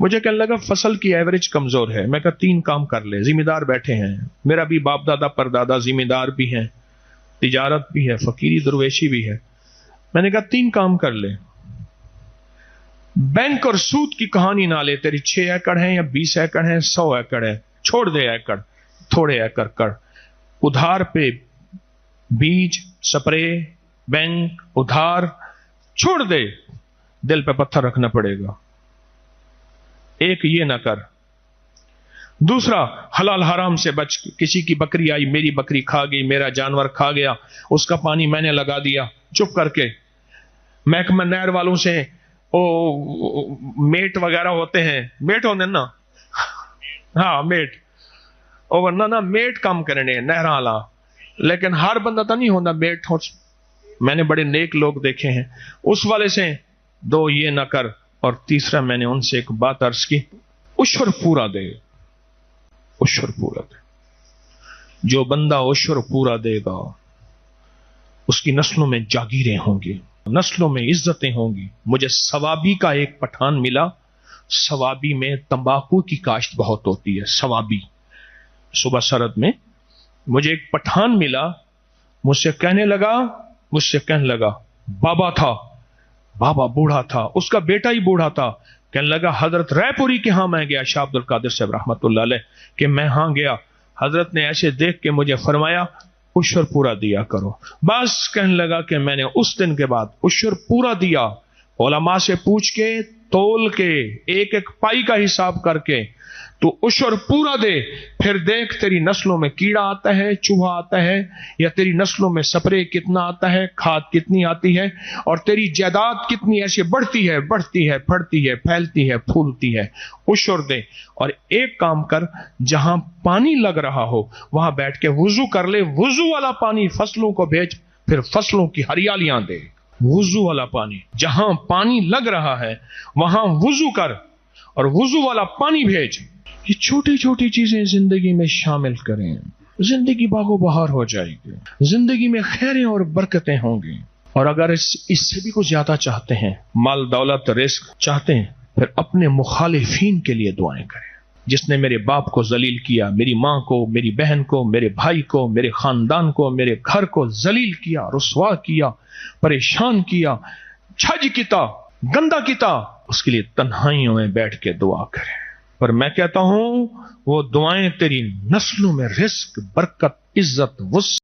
मुझे कहने लगा फसल की एवरेज कमजोर है। मैं कहा 3 काम कर ले, जिम्मेदार बैठे हैं, मेरा भी बाप दादा परदादा जिम्मेदार भी हैं, तिजारत भी है, फकीरी दरवेशी भी है। मैंने कहा 3 काम कर ले। बैंक और सूद की कहानी ना ले, तेरी 6 एकड़ है या 20 एकड़ है, 100 एकड़ है, छोड़ दे एकड़, थोड़े एकड़ कर। उधार पे बीज, स्प्रे, बैंक, उधार छोड़ दे, दिल पे पत्थर रखना पड़ेगा। एक ये ना कर। दूसरा, हलाल हराम से बच। किसी की बकरी आई, मेरी बकरी खा गई, मेरा जानवर खा गया, उसका पानी मैंने लगा दिया चुप करके। महकमा नहर वालों से मेट वगैरह होते हैं, मेट होने ना, हाँ मेट, और वरना ना मेट काम करने नहर वाला, लेकिन हर बंदा तो नहीं होता मेट हो। मैंने बड़े नेक लोग देखे हैं। उस वाले से 2 ये ना कर। और तीसरा, मैंने उनसे एक बात अर्ज की, उश्र पूरा दे, उश्र पूरा दे। जो बंदा उश्र पूरा देगा उसकी नस्लों में जागीरें होंगी, नस्लों में इज्जतें होंगी। मुझे सवाबी का एक पठान मिला। सवाबी में तंबाकू की काश्त बहुत होती है। सवाबी सुबह सरद में मुझे एक पठान मिला। मुझसे कहने लगा, बाबा था, बाबा बूढ़ा था, उसका बेटा ही बूढ़ा था। कहने लगा, हजरत रायपुरी के यहां मैं गया, शाह अब्दुल कादिर साहब रहमतुल्लाह अलैह कि मैं हां गया। हजरत ने ऐसे देख के मुझे फरमाया, उश्र पूरा दिया करो। बस कहने लगा कि मैंने उस दिन के बाद उश्र पूरा दिया। उलमा से पूछ के, तोल के, एक एक पाई का हिसाब करके तो उश्र पूरा दे। फिर देख तेरी नस्लों में कीड़ा आता है, चूहा आता है, या तेरी नस्लों में स्प्रे कितना आता है, खाद कितनी आती है, और तेरी जायदाद कितनी ऐसे बढ़ती है, बढ़ती है, फैलती है, फूलती है। उश्र दे। और एक काम कर, जहां पानी लग रहा हो वहां बैठ के वुजू कर ले। वुजू वाला पानी फसलों को भेज, फिर फसलों की हरियालियां दे। वुजू वाला पानी, जहां पानी लग रहा है वहां वुजू कर और वुजू वाला पानी भेज। ये छोटी छोटी चीजें जिंदगी में शामिल करें, जिंदगी बागो बहार हो जाएगी, जिंदगी में खैरें और बरकतें होंगी। और अगर इससे भी कुछ ज्यादा चाहते हैं, माल दौलत रिस्क चाहते हैं, फिर अपने मुखालिफीन के लिए दुआएं करें। जिसने मेरे बाप को जलील किया, मेरी मां को, मेरी बहन को, मेरे भाई को, मेरे खानदान को, मेरे घर को जलील किया, रुसवा किया, परेशान किया, छज किया, गंदा किया, उसके लिए तन्हाइयों में बैठ के दुआ करें। पर मैं कहता हूं, वो दुआएं तेरी नस्लों में रिस्क, बरकत, इज्जत, वुस